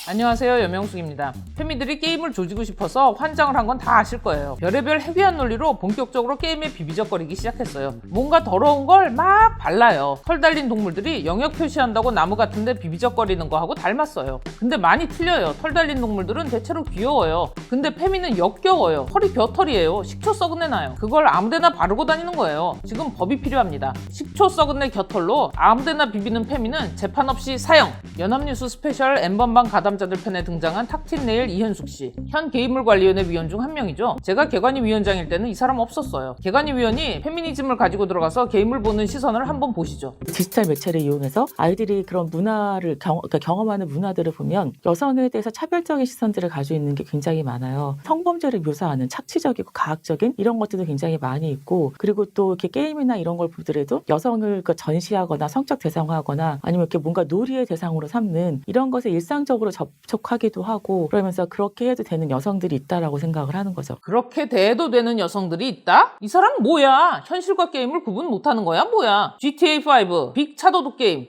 안녕하세요, 여명숙입니다. 페미들이 게임을 조지고 싶어서 환장을 한 건 다 아실 거예요. 별의별 헤비한 논리로 본격적으로 게임에 비비적거리기 시작했어요. 뭔가 더러운 걸 막 발라요. 털 달린 동물들이 영역 표시한다고 나무 같은데 비비적거리는 거하고 닮았어요. 근데 많이 틀려요. 털 달린 동물들은 대체로 귀여워요. 근데 페미는 역겨워요. 털이 벼털이에요. 식초 썩은 내 나요. 그걸 아무데나 바르고 다니는 거예요. 지금 법이 필요합니다. 식초 썩은 내 겨털로 아무데나 비비는 페미는 재판 없이 사형. 연합뉴스 스페셜 N번방 가담자들 편에 등장한 탁틴네일 이현숙 씨. 현 게임물관리위원회 위원 중 한 명이죠. 제가 개관위 위원장일 때는 이 사람 없었어요. 개관위 위원이 페미니즘을 가지고 들어가서 게임을 보는 시선을 한번 보시죠. 디지털 매체를 이용해서 아이들이 그런 문화를 경험하는 문화들을 보면 여성에 대해서 차별적인 시선들을 가지고 있는 게 굉장히 많아요. 성범죄를 묘사하는 착취적이고 가학적인 이런 것들도 굉장히 많이 있고, 그리고 또 이렇게 게임이나 이런 걸 보더라도 여성을 전시하거나 성적 대상화하거나 아니면 이렇게 뭔가 놀이의 대상으로 삼는 이런 것에 일상적으로 접촉하기도 하고, 그러면서 그렇게 해도 되는 여성들이 있다라고 생각을 하는 거죠. 그렇게 대해도 되는 여성들이 있다? 이 사람 뭐야? 현실과 게임을 구분 못하는 거야? 뭐야? GTA5, 빅 차도둑 게임.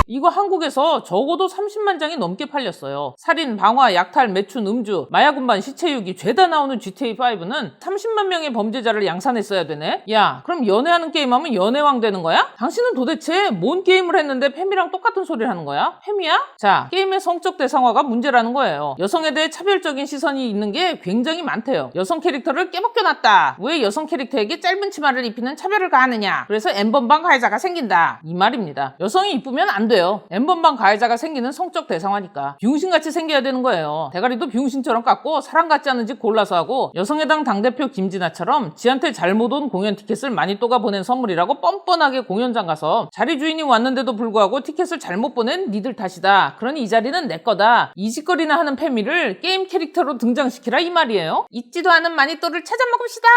이거 한국에서 적어도 30만 장이 넘게 팔렸어요. 살인, 방화, 약탈, 매춘, 음주, 마약 운반, 시체 유기 죄다 나오는 GTA5는 30만 명의 범죄자를 양산했어야 되네? 야, 그럼 연애하는 게임하면 연애왕 되는 거야? 당신은 도대체 뭔 게임을 했는데 페미랑 똑같은 소리를 하는 거야? 페미야? 자, 게임의 성적 대상화가 문제라는 거예요. 여성에 대해 차별적인 시선이 있는 게 굉장히 많대요. 여성 캐릭터를 깨벗겨놨다. 왜 여성 캐릭터에게 짧은 치마를 입히는 차별을 가하느냐? 그래서 N번방 가해자가 생긴다. 이 말입니다. 여성이 이쁘면 안 돼요. N번방 가해자가 생기는 성적 대상화니까 비용신같이 생겨야 되는 거예요. 대가리도 비용신처럼 깎고 사람 같지 않은 짓 골라서 하고, 여성의당 당대표 김진아처럼 지한테 잘못 온 공연 티켓을 많이 또가 보낸 선물이라고 뻔뻔하게 공연장 가서 자리 주인이 왔는데도 불구하고 티켓을 잘못 보낸 니들 탓이다. 그러니 이 자리는 내 거다. 이 짓거리나 하는 페미를 게임 캐릭터로 등장시키라 이 말이에요. 잊지도 않은 마니또를 찾아 먹읍시다.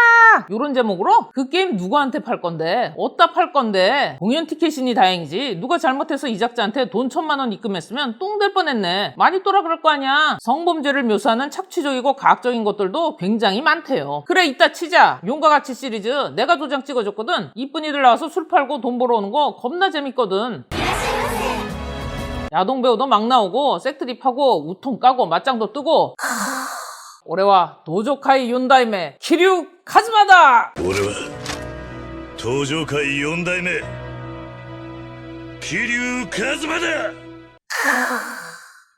요런 제목으로 그 게임 누구한테 팔 건데, 어디다 팔 건데. 공연 티켓이니 다행이지 누가 잘못해서 이 작자한테 돈 1,000만 원 입금했으면 똥 될 뻔했네. 마니또라 그럴 거 아니야. 성범죄를 묘사하는 착취적이고 가학적인 것들도 굉장히 많대요. 그래, 이따 치자. 용과 같이 시리즈 내가 도장 찍어줬거든. 이쁜이들 나와서 술 팔고 돈 벌어오는 거 겁나 재밌거든. 야동 배우도 막 나오고 색트립하고 우통 까고 맞짱도 뜨고. 올해와 도조카이 윤다임의 키류 카즈마다. 俺は東上界4代目桐生一馬だ。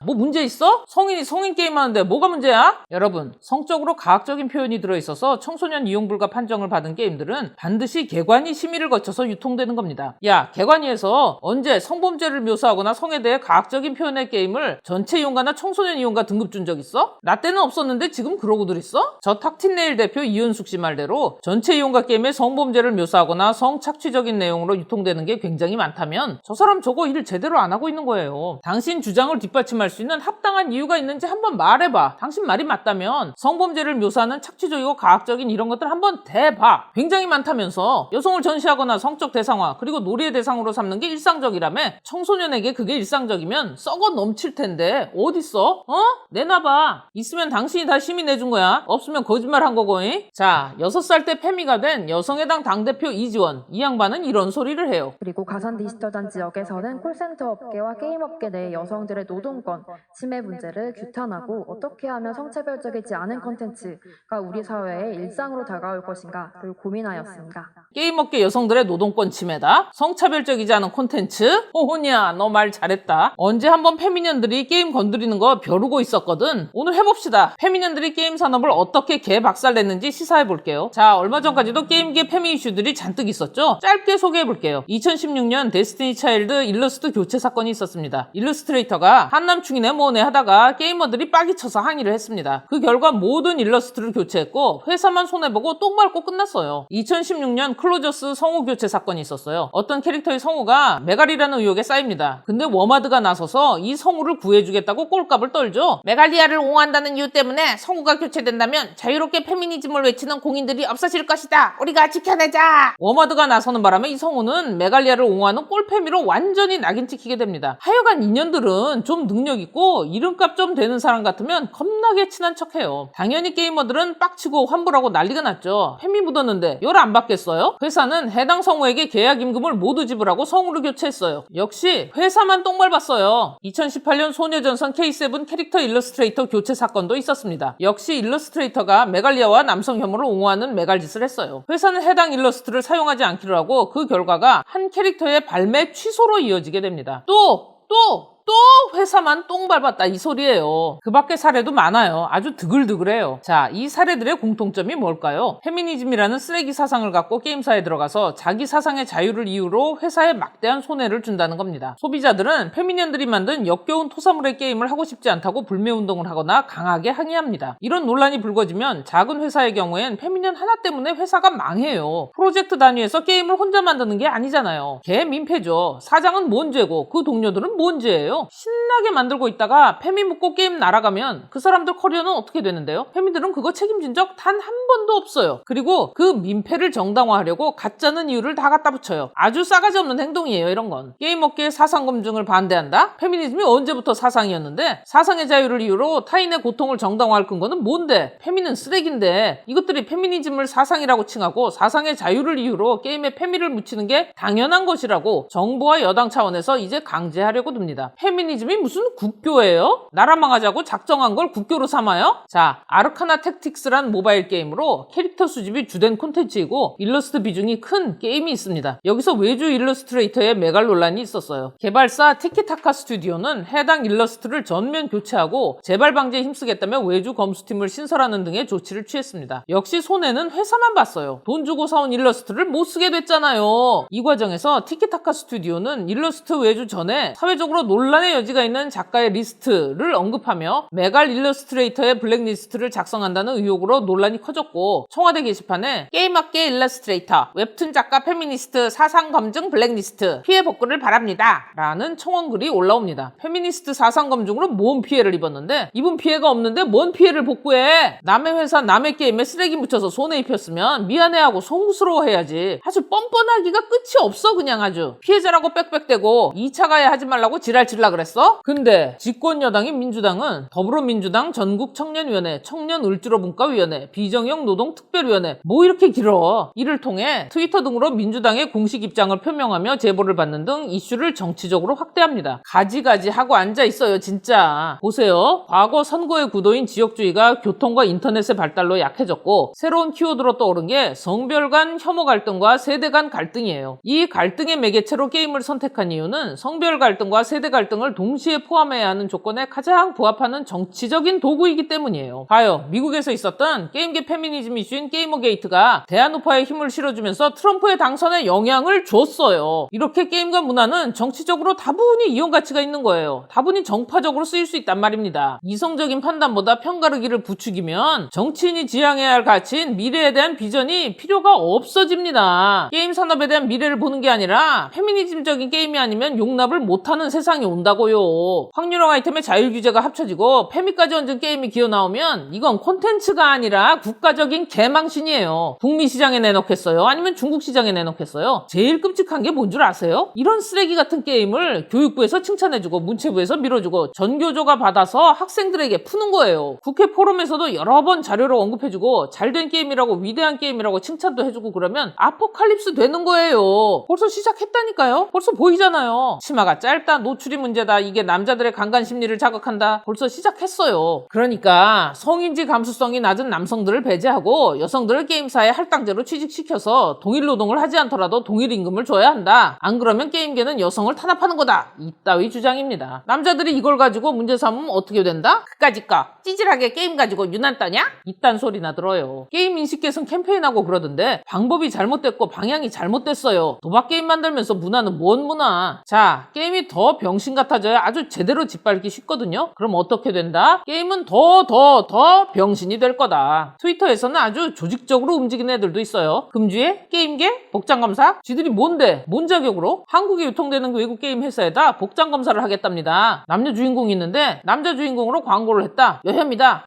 뭐 문제 있어? 성인이 성인 게임하는데 뭐가 문제야? 여러분, 성적으로 가학적인 표현이 들어있어서 청소년 이용불가 판정을 받은 게임들은 반드시 개관위 심의를 거쳐서 유통되는 겁니다. 야, 개관위에서 언제 성범죄를 묘사하거나 성에 대해 가학적인 표현의 게임을 전체 이용가나 청소년 이용가 등급 준 적 있어? 나 때는 없었는데 지금 그러고들 있어? 저 탁틴네일 대표 이현숙 씨 말대로 전체 이용가 게임에 성범죄를 묘사하거나 성착취적인 내용으로 유통되는 게 굉장히 많다면 저 사람 저거 일 제대로 안 하고 있는 거예요. 당신 주장을 뒷받침할 수 있는 합당한 이유가 있는지 한번 말해봐. 당신 말이 맞다면 성범죄를 묘사하는 착취적이고 가학적인 이런 것들 한번 대봐. 굉장히 많다면서. 여성을 전시하거나 성적 대상화 그리고 놀이의 대상으로 삼는 게 일상적이라며. 청소년에게 그게 일상적이면 썩어 넘칠 텐데 어딨어? 내놔봐. 있으면 당신이 다 시민 내준 거야. 없으면 거짓말 한 거고. 자, 6살 때 페미가 된 여성의당 당대표 이지원. 이 양반은 이런 소리를 해요. 그리고 가산 디지털단 지역에서는 콜센터 업계와 게임 업계 내 여성들의 노동권, 침해 문제를 규탄하고 어떻게 하면 성차별적이지 않은 콘텐츠가 우리 사회의 일상으로 다가올 것인가를 고민하였습니다. 게임업계 여성들의 노동권 침해다? 성차별적이지 않은 콘텐츠? 호호냐, 너 말 잘했다. 언제 한번 페미년들이 게임 건드리는 거 벼르고 있었거든. 오늘 해봅시다. 페미년들이 게임 산업을 어떻게 개박살냈는지 시사해볼게요. 자, 얼마 전까지도 게임계 페미 이슈들이 잔뜩 있었죠? 짧게 소개해볼게요. 2016년 데스티니 차일드 일러스트 교체 사건이 있었습니다. 일러스트레이터가 한남충이네 뭐네 하다가 게이머들이 빡이 쳐서 항의를 했습니다. 그 결과 모든 일러스트를 교체했고 회사만 손해보고 똥 밟고 끝났어요. 2016년 클로저스 성우 교체 사건이 있었어요. 어떤 캐릭터의 성우가 메갈이라는 의혹에 쌓입니다. 근데 워마드가 나서서 이 성우를 구해주겠다고 꼴값을 떨죠. 메갈리아를 옹호한다는 이유 때문에 성우가 교체된다면 자유롭게 페미니즘을 외치는 공인들이 없어질 것이다. 우리가 지켜내자. 워마드가 나서는 바람에 이 성우는 메갈리아를 옹호하는 꼴페미로 완전히 낙인 찍히게 됩니다. 하여간 인연들은 좀 능력이 능력 있고 이름값 좀 되는 사람 같으면 겁나게 친한 척해요. 당연히 게이머들은 빡치고 환불하고 난리가 났죠. 팸이 묻었는데 열 안 받겠어요? 회사는 해당 성우에게 계약 임금을 모두 지불하고 성우를 교체했어요. 역시 회사만 똥밟았어요. 2018년 소녀전선 K7 캐릭터 일러스트레이터 교체 사건도 있었습니다. 역시 일러스트레이터가 메갈리아와 남성 혐오를 옹호하는 메갈짓을 했어요. 회사는 해당 일러스트를 사용하지 않기로 하고 그 결과가 한 캐릭터의 발매 취소로 이어지게 됩니다. 또 회사만 똥 밟았다 이 소리예요. 그 밖에 사례도 많아요. 아주 드글드글해요. 자, 이 사례들의 공통점이 뭘까요? 페미니즘이라는 쓰레기 사상을 갖고 게임사에 들어가서 자기 사상의 자유를 이유로 회사에 막대한 손해를 준다는 겁니다. 소비자들은 페미니언들이 만든 역겨운 토사물의 게임을 하고 싶지 않다고 불매운동을 하거나 강하게 항의합니다. 이런 논란이 불거지면 작은 회사의 경우엔 페미니언 하나 때문에 회사가 망해요. 프로젝트 단위에서 게임을 혼자 만드는 게 아니잖아요. 개 민폐죠. 사장은 뭔 죄고 그 동료들은 뭔 죄예요? 신나게 만들고 있다가 페미 묻고 게임 날아가면 그 사람들 커리어는 어떻게 되는데요? 페미들은 그거 책임진 적 단 한 번도 없어요. 그리고 그 민폐를 정당화하려고 가짜는 이유를 다 갖다 붙여요. 아주 싸가지 없는 행동이에요, 이런 건. 게임 업계의 사상 검증을 반대한다? 페미니즘이 언제부터 사상이었는데 사상의 자유를 이유로 타인의 고통을 정당화할 근거는 뭔데? 페미는 쓰레기인데 이것들이 페미니즘을 사상이라고 칭하고 사상의 자유를 이유로 게임에 페미를 묻히는 게 당연한 것이라고 정부와 여당 차원에서 이제 강제하려고 듭니다. 페미니즘이 무슨 국교예요? 나라 망하자고 작정한 걸 국교로 삼아요? 자, 아르카나 택틱스란 모바일 게임으로 캐릭터 수집이 주된 콘텐츠이고 일러스트 비중이 큰 게임이 있습니다. 여기서 외주 일러스트레이터의 메갈 논란이 있었어요. 개발사 티키타카 스튜디오는 해당 일러스트를 전면 교체하고 재발 방지에 힘쓰겠다며 외주 검수팀을 신설하는 등의 조치를 취했습니다. 역시 손해는 회사만 봤어요. 돈 주고 사온 일러스트를 못 쓰게 됐잖아요. 이 과정에서 티키타카 스튜디오는 일러스트 외주 전에 사회적으로 논란의 여지가 있는 작가의 리스트를 언급하며 메갈 일러스트레이터의 블랙리스트를 작성한다는 의혹으로 논란이 커졌고 청와대 게시판에 게임업계 일러스트레이터, 웹툰 작가 페미니스트 사상 검증 블랙리스트 피해 복구를 바랍니다 라는 청원글이 올라옵니다. 페미니스트 사상 검증으로 뭔 피해를 입었는데 입은 피해가 없는데 뭔 피해를 복구해? 남의 회사 남의 게임에 쓰레기 묻혀서 손해 입혔으면 미안해하고 송구스러워해야지. 아주 뻔뻔하기가 끝이 없어. 그냥 아주 피해자라고 빽빽대고 2차 가해 하지 말라고 지랄칠라 그랬어? 근데 집권 여당인 민주당은 더불어민주당 전국청년위원회, 청년을주로분과위원회, 비정형노동특별위원회 뭐 이렇게 길어. 이를 통해 트위터 등으로 민주당의 공식 입장을 표명하며 제보를 받는 등 이슈를 정치적으로 확대합니다. 가지가지 하고 앉아있어요 진짜. 보세요. 과거 선거의 구도인 지역주의가 교통과 인터넷의 발달로 약해졌고 새로운 키워드로 떠오른 게 성별 간 혐오 갈등과 세대 간 갈등이에요. 이 갈등의 매개체로 게임을 선택한 이유는 성별 갈등과 세대 갈등을 동시에 포함해야 하는 조건에 가장 부합하는 정치적인 도구이기 때문이에요. 봐요. 미국에서 있었던 게임계 페미니즘 이슈인 게이머게이트가 대한우파에 힘을 실어주면서 트럼프의 당선에 영향을 줬어요. 이렇게 게임과 문화는 정치적으로 다분히 이용 가치가 있는 거예요. 다분히 정파적으로 쓰일 수 있단 말입니다. 이성적인 판단보다 편가르기를 부추기면 정치인이 지향해야 할 가치인 미래에 대한 비전이 필요가 없어집니다. 게임 산업에 대한 미래를 보는 게 아니라 페미니즘적인 게임이 아니면 용납을 못하는 세상이 온다고요. 확률형 아이템의 자율 규제가 합쳐지고 페미까지 얹은 게임이 기어나오면 이건 콘텐츠가 아니라 국가적인 개망신이에요. 북미 시장에 내놓겠어요? 아니면 중국 시장에 내놓겠어요? 제일 끔찍한 게 뭔 줄 아세요? 이런 쓰레기 같은 게임을 교육부에서 칭찬해주고 문체부에서 밀어주고 전교조가 받아서 학생들에게 푸는 거예요. 국회 포럼에서도 여러 번 자료로 언급해주고 잘된 게임이라고 위대한 게임이라고 칭찬도 해주고 그러면 아포칼립스 되는 거예요. 벌써 시작했다니까요? 벌써 보이잖아요. 치마가 짧다, 노출이 문제다, 이게 남자들의 강간 심리를 자극한다. 벌써 시작했어요. 그러니까 성인지 감수성이 낮은 남성들을 배제하고 여성들을 게임사의 할당제로 취직시켜서 동일 노동을 하지 않더라도 동일 임금을 줘야 한다. 안 그러면 게임계는 여성을 탄압하는 거다. 이따위 주장입니다. 남자들이 이걸 가지고 문제 삼으면 어떻게 된다? 그까짓거 찌질하게 게임 가지고 유난 떠냐? 이딴 소리나 들어요. 게임 인식 개선 캠페인하고 그러던데 방법이 잘못됐고 방향이 잘못됐어요. 도박 게임 만들면서 문화는 뭔 문화? 자, 게임이 더 병신 같아져야 아주 제대로 짓밟기 쉽거든요. 그럼 어떻게 된다? 게임은 더 병신이 될 거다. 트위터에서는 아주 조직적으로 움직이는 애들도 있어요. 금주에 게임계 복장검사? 쥐들이 뭔데? 뭔 자격으로? 한국에 유통되는 외국 게임 회사에다 복장검사를 하겠답니다. 남녀 주인공이 있는데 남자 주인공으로 광고를 했다. 여혐이다.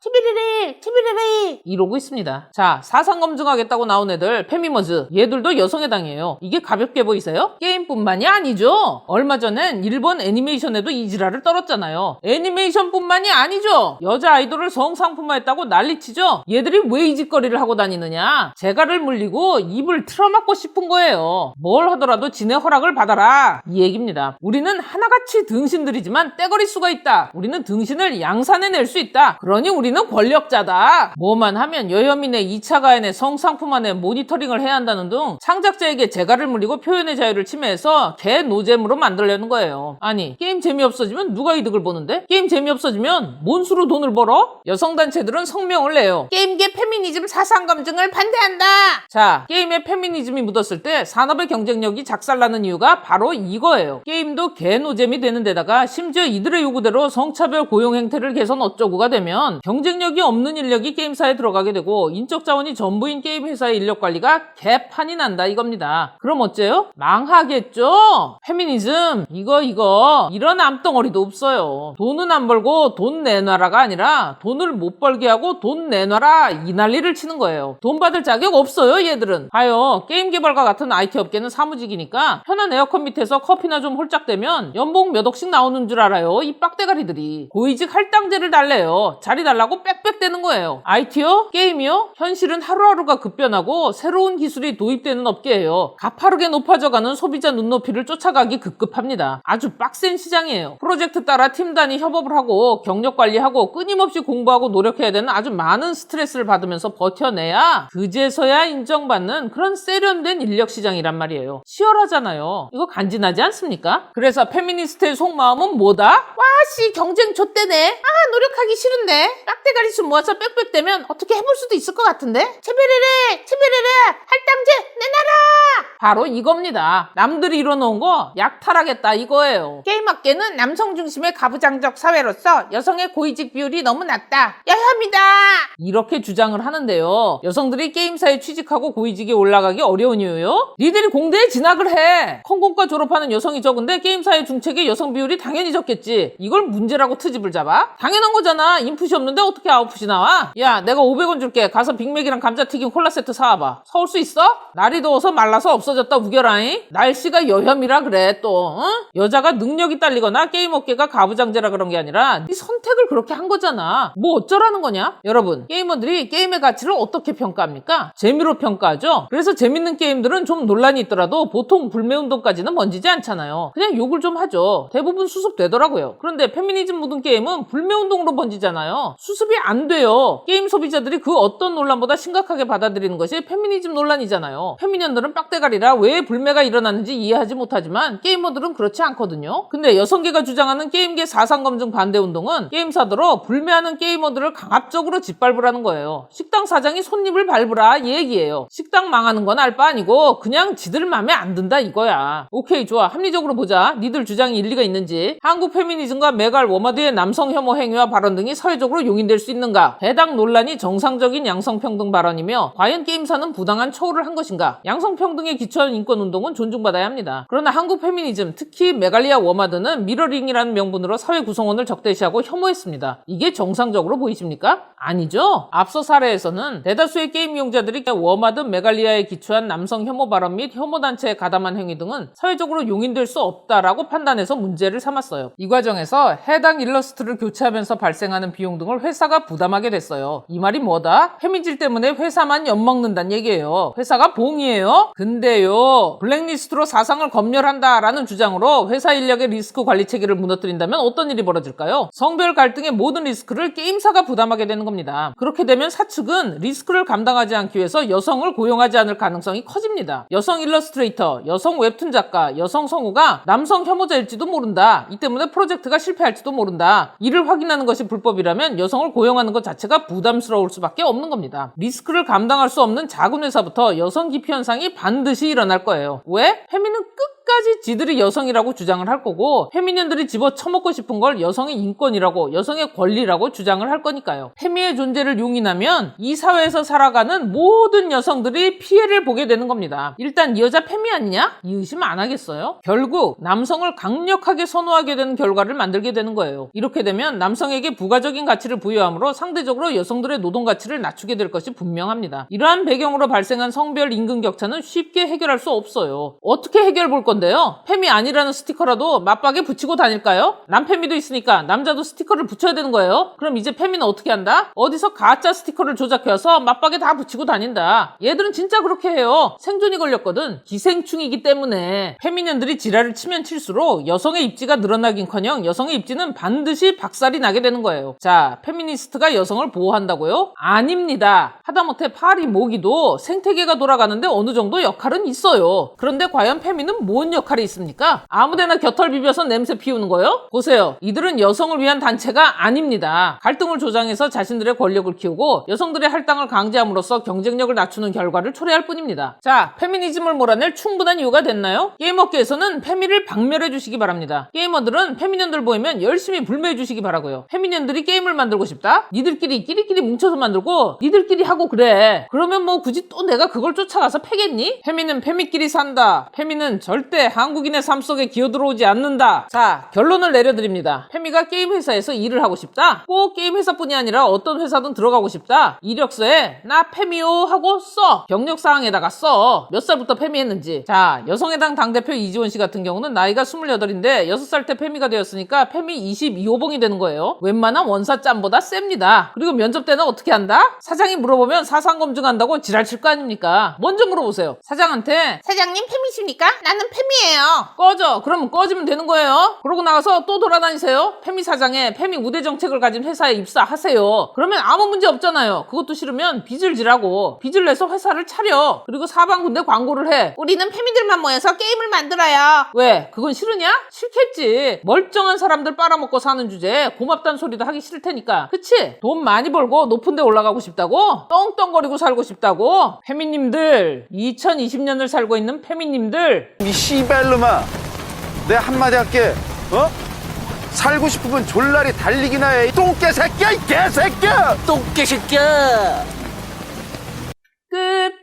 티비리리 이러고 있습니다. 자, 사상 검증하겠다고 나온 애들 페미머즈, 얘들도 여성의 당이에요. 이게 가볍게 보이세요? 게임뿐만이 아니죠. 얼마 전엔 일본 애니메이션에도 이 지지랄을 떨었잖아요. 애니메이션뿐만이 아니죠. 여자 아이돌을 성상품화했다고 난리치죠. 얘들이 왜 이 짓거리를 하고 다니느냐. 재갈을 물리고 입을 틀어막고 싶은 거예요. 뭘 하더라도 지네 허락을 받아라, 이 얘기입니다. 우리는 하나같이 등신들이지만 떼거릴 수가 있다. 우리는 등신을 양산해낼 수 있다. 그러니 우리는 권력자다. 뭐만 하면 여혐인의 2차 가해내 성상품화내 모니터링을 해야 한다는 등 창작자에게 재갈을 물리고 표현의 자유를 침해해서 개 노잼으로 만들려는 거예요. 아니, 게임 재미없어지면 누가 이득을 보는데? 게임 재미없어지면 뭔 수로 돈을 벌어? 여성단체들은 성명을 내요. 게임계 페미니즘 사상 검증을 반대한다. 자, 게임에 페미니즘이 묻었을 때 산업의 경쟁력이 작살나는 이유가 바로 이거예요. 게임도 개노잼이 되는 데다가 심지어 이들의 요구대로 성차별 고용 행태를 개선 어쩌고가 되면 경쟁력이 없는 인력이 게임사에 들어가게 되고 인적 자원이 전부인 게임 회사의 인력 관리가 개판이 난다 이겁니다. 그럼 어째요? 망하겠죠? 페미니즘 이거 이런 암덩어리도 없어요. 돈은 안 벌고 돈 내놔라가 아니라 돈을 못 벌게 하고 돈 내놔라 이 난리를 치는 거예요. 돈 받을 자격 없어요 얘들은. 봐요, 게임 개발과 같은 IT 업계는 사무직이니까 편한 에어컨 밑에서 커피나 좀 홀짝대면 연봉 몇 억씩 나오는 줄 알아요. 이 빡대가리들이 고위직 할당제를 달래요. 자리 달라고 빽빽대는 거예요. IT요? 게임이요? 현실은 하루하루가 급변하고 새로운 기술이 도입되는 업계예요. 가파르게 높아져가는 소비자 눈높이를 쫓아가기 급급합니다. 아주 빡센 시장이에요. 프로젝트 따라 팀 단위 협업을 하고 경력 관리하고 끊임없이 공부하고 노력해야 되는 아주 많은 스트레스를 받으면서 버텨내야 그제서야 인정받는 그런 세련된 인력 시장이란 말이에요. 치열하잖아요. 이거 간지나지 않습니까? 그래서 페미니스트의 속마음은 뭐다? 와씨 경쟁 좆대네. 노력하기 싫은데 깍대가리 수 모아서 빽빽대면 어떻게 해볼 수도 있을 것 같은데? 차별해라 할당제 내놔라. 바로 이겁니다. 남들이 이뤄놓은 거 약탈하겠다 이거예요. 게임업계는 남성 중심의 가부장적 사회로서 여성의 고위직 비율이 너무 낮다. 야합니다. 이렇게 주장을 하는데요. 여성들이 게임사에 취직하고 고위직에 올라가기 어려운 이유요? 니들이 공대에 진학을 해. 컴공과 졸업하는 여성이 적은데 게임사의 중책에 여성 비율이 당연히 적겠지. 이걸 문제라고 트집을 잡아? 당연한 거잖아. 인풋이 없는데 어떻게 아웃풋이 나와? 야, 내가 500원 줄게. 가서 빅맥이랑 감자튀김 콜라 세트 사와봐. 사올 수 있어? 날이 더워서 말라서 없어졌다 우겨라잉. 날씨가 여혐이라 그래 또. 응? 여자가 능력이 딸리거나 게임 업계가 가부장제라 그런 게 아니라 네 선택을 그렇게 한 거잖아. 뭐 어쩌라는 거냐? 여러분, 게이머들이 게임의 가치를 어떻게 평가합니까? 재미로 평가하죠. 그래서 재밌는 게임들은 좀 논란이 있더라도 보통 불매운동까지는 번지지 않잖아요. 그냥 욕을 좀 하죠. 대부분 수습되더라고요. 그런데 페미니즘 묻은 게임은 불매운동으로 번지잖아요. 수습이 안 돼요. 게임 소비자들이 그 어떤 논란보다 심각하게 받아들이는 것이 페미니즘 논란이잖아요. 페미년들은 빡대가리라 왜 불매가 일어나는지 이해하지 못하지만 게이머들은 그렇지 않거든요. 근데 여성계가 주장하는 게임계 사상검증 반대운동은 게임사들로 불매하는 게이머들을 강압적으로 짓밟으라는 거예요. 식당 사장이 손님을 밟으라 이 얘기예요. 식당 망하는 건 알 바 아니고 그냥 지들 맘에 안 든다 이거야. 오케이, 좋아. 합리적으로 보자. 니들 주장이 일리가 있는지. 한국 페미니즘과 메갈 워마드의 남성 혐오 행위와 발언 등이 사회적으로 용인될 수 있는가? 해당 논란이 정상적인 양성평등 발언이며 과연 게임사는 부당한 처우를 한 것인가? 양성평등에 기초한 인권운동은 존중받아야 합니다. 그러나 한국 페미니즘, 특히 메갈리아 워마드는 미러링이라는 명분으로 사회 구성원을 적대시하고 혐오했습니다. 이게 정상적으로 보이십니까? 아니죠. 앞서 사례에서는 대다수의 게임 이용자들이 워마드 메갈리아에 기초한 남성 혐오 발언 및 혐오단체에 가담한 행위 등은 사회적으로 용인될 수 없다라고 판단해서 문제를 삼았어요. 이 과정에서 해당 일러스트를 교체하면서 발생하는 비용 등을 회사가 부담하게 됐어요. 이 말이 뭐다? 페미질 때문에 회사만 엿먹는다는 얘기예요. 회사가 봉이에요? 근데요, 블랙리스트로 사상을 검열한다라는 주장으로 회사 인력의 리스크 관리 체계를 무너뜨린다면 어떤 일이 벌어질까요? 성별 갈등의 모든 리스크를 게임사가 부담하게 되는 겁니다. 그렇게 되면 사측은 리스크를 감당하지 않기 위해서 여성을 고용하지 않을 가능성이 커집니다. 여성 일러스트레이터, 여성 웹툰 작가, 여성 성우가 남성 혐오자일지도 모른다. 이 때문에 프로젝트가 실패할지도 모른다. 이를 확인하는 것이 불법이라면 여성을 고용하는 것 자체가 부담스러울 수밖에 없는 겁니다. 리스크를 감당할 수 없는 작은 회사부터 여성 기피 현상이 반드시 일어날 거예요. 왜? 페미는 끝까지 지들이 여성이라고 주장을 할 거고 페미년들이 집어쳐먹고 싶은 걸 여성의 인권이라고, 여성의 권리라고 주장을 할 거니까요. 페미의 존재를 용인하면 이 사회에서 살아가는 모든 여성들이 피해를 보게 되는 겁니다. 일단 이 여자 페미 아니냐? 이 의심 안 하겠어요? 결국 남성을 강력하게 선호하게 되는 결과를 만들게 되는 거예요. 이렇게 되면 남성에게 부가적인 가치를 부여함으로 상대적으로 여성들의 노동 가치를 낮추게 될 것이 분명합니다. 이러한 배경으로 발생한 성별 임금 격차는 쉽게 해결할 수 없어요. 어떻게 해결 볼 건데? 건데요. 페미 아니라는 스티커라도 맞박에 붙이고 다닐까요? 남페미도 있으니까 남자도 스티커를 붙여야 되는 거예요. 그럼 이제 페미는 어떻게 한다? 어디서 가짜 스티커를 조작해서 맞박에 다 붙이고 다닌다. 얘들은 진짜 그렇게 해요. 생존이 걸렸거든. 기생충이기 때문에. 페미년들이 지랄을 치면 칠수록 여성의 입지가 늘어나긴커녕 여성의 입지는 반드시 박살이 나게 되는 거예요. 자, 페미니스트가 여성을 보호한다고요? 아닙니다. 하다못해 파리 모기도 생태계가 돌아가는데 어느 정도 역할은 있어요. 그런데 과연 페미는 뭔 역할이 있습니까? 아무데나 곁털 비벼서 냄새 피우는 거요? 보세요. 이들은 여성을 위한 단체가 아닙니다. 갈등을 조장해서 자신들의 권력을 키우고 여성들의 할당을 강제함으로써 경쟁력을 낮추는 결과를 초래할 뿐입니다. 자, 페미니즘을 몰아낼 충분한 이유가 됐나요? 게임업계에서는 페미를 박멸해 주시기 바랍니다. 게이머들은 페미년들 보이면 열심히 불매해 주시기 바라고요. 페미년들이 게임을 만들고 싶다? 니들끼리 끼리끼리 뭉쳐서 만들고 니들끼리 하고 그래. 그러면 뭐 굳이 또 내가 그걸 쫓아가서 패겠니? 페미는 페미끼리 산다. 페미는 절대 한국인의 삶 속에 기어들어오지 않는다. 자, 결론을 내려드립니다. 페미가 게임 회사에서 일을 하고 싶다? 꼭 게임 회사뿐이 아니라 어떤 회사든 들어가고 싶다? 이력서에 나 페미요 하고 써. 경력사항에다가 써. 몇 살부터 페미했는지. 자, 여성의당 당대표 이지원 씨 같은 경우는 나이가 28인데 6살 때 페미가 되었으니까 페미 22호봉이 되는 거예요. 웬만한 원사짬보다 셉니다. 그리고 면접 때는 어떻게 한다? 사장이 물어보면 사상 검증한다고 지랄칠 거 아닙니까? 먼저 물어보세요. 사장한테 사장님 페미십니까? 나는 페미예요. 꺼져. 그러면 꺼지면 되는 거예요. 그러고 나가서 또 돌아다니세요. 페미 사장에 페미 우대 정책을 가진 회사에 입사하세요. 그러면 아무 문제 없잖아요. 그것도 싫으면 빚을 지라고. 빚을 내서 회사를 차려. 그리고 사방군데 광고를 해. 우리는 페미들만 모여서 게임을 만들어요. 왜? 그건 싫으냐? 싫겠지. 멀쩡한 사람들 빨아먹고 사는 주제에 고맙다는 소리도 하기 싫을 테니까. 그치? 돈 많이 벌고 높은 데 올라가고 싶다고? 떵떵거리고 살고 싶다고? 페미님들, 2020년을 살고 있는 페미님들, 이 씨발놈아, 내가 한마디 할게. 어? 살고 싶으면 졸라리 달리기나 해. 이 똥개 새끼야, 이 개새끼야. 똥개 새끼야. 끝.